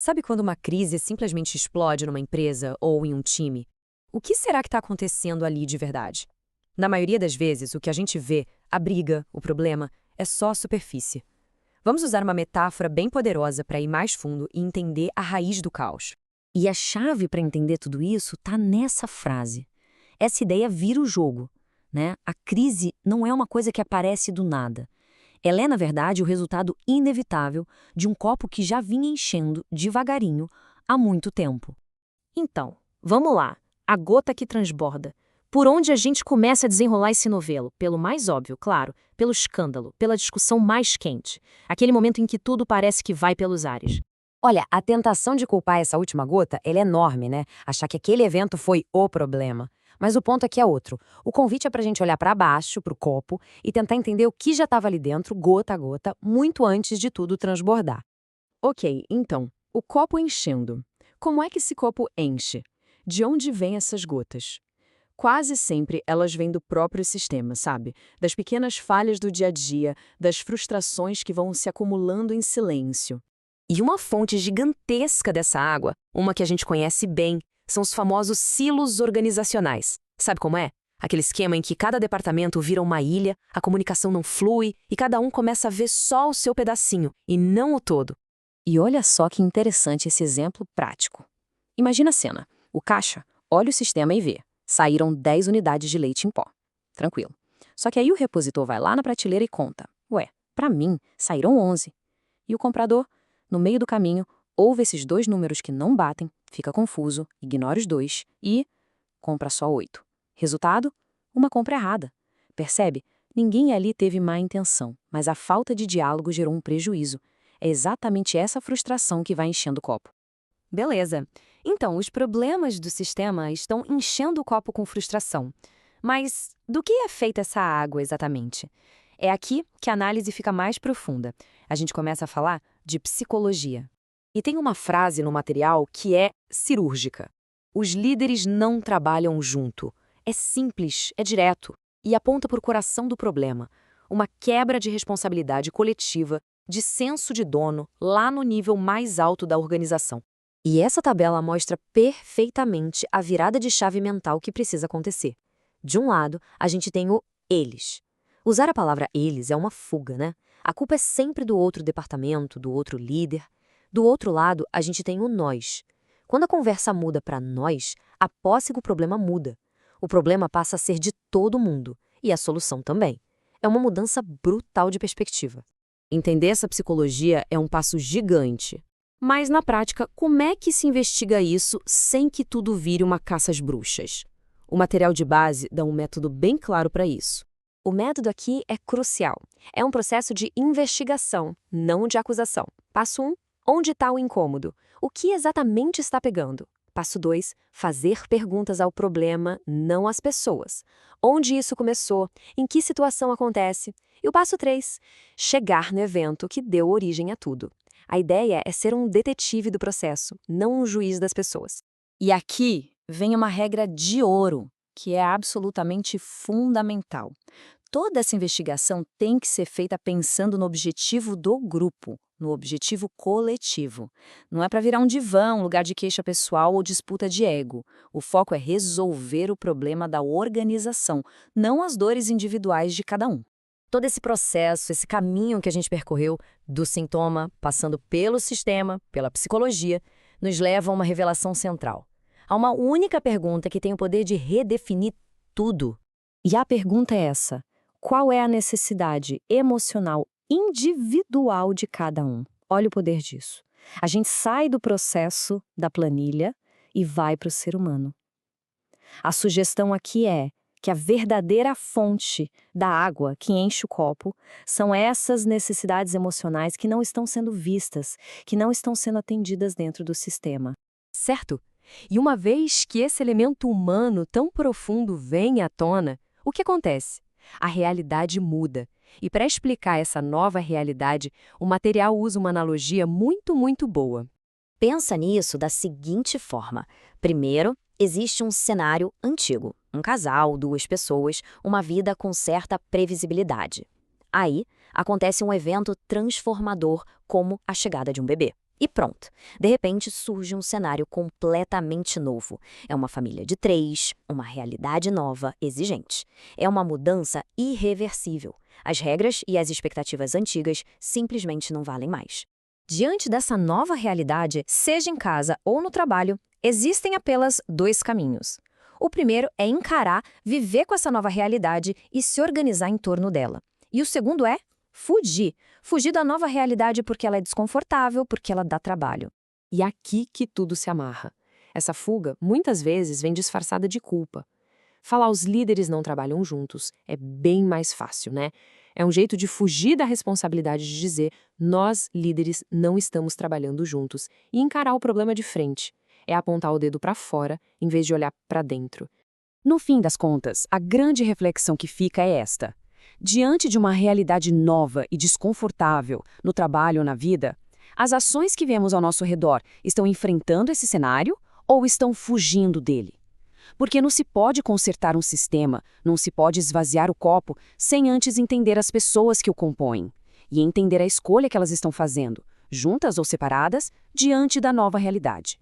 Sabe quando uma crise simplesmente explode numa empresa ou em um time? O que será que está acontecendo ali de verdade? Na maioria das vezes, o que a gente vê, a briga, o problema, é só a superfície. Vamos usar uma metáfora bem poderosa para ir mais fundo e entender a raiz do caos. E a chave para entender tudo isso está nessa frase. Essa ideia vira o jogo, né? A crise não é uma coisa que aparece do nada. Ela é, na verdade, o resultado inevitável de um copo que já vinha enchendo devagarinho há muito tempo. Então, vamos lá. A gota que transborda. Por onde a gente começa a desenrolar esse novelo? Pelo mais óbvio, claro, pelo escândalo, pela discussão mais quente. Aquele momento em que tudo parece que vai pelos ares. Olha, a tentação de culpar essa última gota, ela é enorme, né? Achar que aquele evento foi o problema. Mas o ponto aqui é outro. O convite é para a gente olhar para baixo, para o copo, e tentar entender o que já estava ali dentro, gota a gota, muito antes de tudo transbordar. Ok, então, o copo enchendo. Como é que esse copo enche? De onde vêm essas gotas? Quase sempre elas vêm do próprio sistema, sabe? Das pequenas falhas do dia a dia, das frustrações que vão se acumulando em silêncio. E uma fonte gigantesca dessa água, uma que a gente conhece bem, são os famosos silos organizacionais. Sabe como é? Aquele esquema em que cada departamento vira uma ilha, a comunicação não flui e cada um começa a ver só o seu pedacinho e não o todo. E olha só que interessante esse exemplo prático. Imagina a cena. O caixa olha o sistema e vê. Saíram 10 unidades de leite em pó. Tranquilo. Só que aí o repositor vai lá na prateleira e conta. Ué, para mim, saíram 11. E o comprador, no meio do caminho, ouve esses dois números que não batem, fica confuso, ignora os dois e compra só 8. Resultado? Uma compra errada. Percebe? Ninguém ali teve má intenção, mas a falta de diálogo gerou um prejuízo. É exatamente essa frustração que vai enchendo o copo. Beleza. Então, os problemas do sistema estão enchendo o copo com frustração. Mas do que é feita essa água exatamente? É aqui que a análise fica mais profunda. A gente começa a falar de psicologia. E tem uma frase no material que é cirúrgica. Os líderes não trabalham junto. É simples, é direto e aponta para o coração do problema. Uma quebra de responsabilidade coletiva, de senso de dono, lá no nível mais alto da organização. E essa tabela mostra perfeitamente a virada de chave mental que precisa acontecer. De um lado, a gente tem o eles. Usar a palavra eles é uma fuga, né? A culpa é sempre do outro departamento, do outro líder. Do outro lado, a gente tem o nós. Quando a conversa muda para nós, a posse do problema muda. O problema passa a ser de todo mundo, e a solução também. É uma mudança brutal de perspectiva. Entender essa psicologia é um passo gigante. Mas, na prática, como é que se investiga isso sem que tudo vire uma caça às bruxas? O material de base dá um método bem claro para isso. O método aqui é crucial. É um processo de investigação, não de acusação. Passo 1, onde está o incômodo? O que exatamente está pegando? Passo 2, fazer perguntas ao problema, não às pessoas. Onde isso começou? Em que situação acontece? E o passo 3, chegar no evento que deu origem a tudo. A ideia é ser um detetive do processo, não um juiz das pessoas. E aqui vem uma regra de ouro, que é absolutamente fundamental. Toda essa investigação tem que ser feita pensando no objetivo do grupo, no objetivo coletivo. Não é para virar um divã, um lugar de queixa pessoal ou disputa de ego. O foco é resolver o problema da organização, não as dores individuais de cada um. Todo esse processo, esse caminho que a gente percorreu, do sintoma, passando pelo sistema, pela psicologia, nos leva a uma revelação central. Há uma única pergunta que tem o poder de redefinir tudo. E a pergunta é essa: qual é a necessidade emocional individual de cada um? Olha o poder disso. A gente sai do processo da planilha e vai para o ser humano. A sugestão aqui é que a verdadeira fonte da água que enche o copo são essas necessidades emocionais que não estão sendo vistas, que não estão sendo atendidas dentro do sistema. Certo? E uma vez que esse elemento humano tão profundo vem à tona, o que acontece? A realidade muda. E para explicar essa nova realidade, o material usa uma analogia muito boa. Pensa nisso da seguinte forma. Primeiro, existe um cenário antigo. Um casal, duas pessoas, uma vida com certa previsibilidade. Aí, acontece um evento transformador, como a chegada de um bebê. E pronto, de repente surge um cenário completamente novo. É uma família de 3, uma realidade nova, exigente. É uma mudança irreversível. As regras e as expectativas antigas simplesmente não valem mais. Diante dessa nova realidade, seja em casa ou no trabalho, existem apenas 2 caminhos. O primeiro é encarar, viver com essa nova realidade e se organizar em torno dela. E o segundo é fugir. Fugir da nova realidade porque ela é desconfortável, porque ela dá trabalho. E aqui que tudo se amarra. Essa fuga, muitas vezes, vem disfarçada de culpa. Falar os líderes não trabalham juntos é bem mais fácil, né? É um jeito de fugir da responsabilidade de dizer nós, líderes, não estamos trabalhando juntos e encarar o problema de frente. É apontar o dedo para fora em vez de olhar para dentro. No fim das contas, a grande reflexão que fica é esta. Diante de uma realidade nova e desconfortável no trabalho ou na vida, as ações que vemos ao nosso redor estão enfrentando esse cenário ou estão fugindo dele? Porque não se pode consertar um sistema, não se pode esvaziar o copo sem antes entender as pessoas que o compõem e entender a escolha que elas estão fazendo, juntas ou separadas, diante da nova realidade.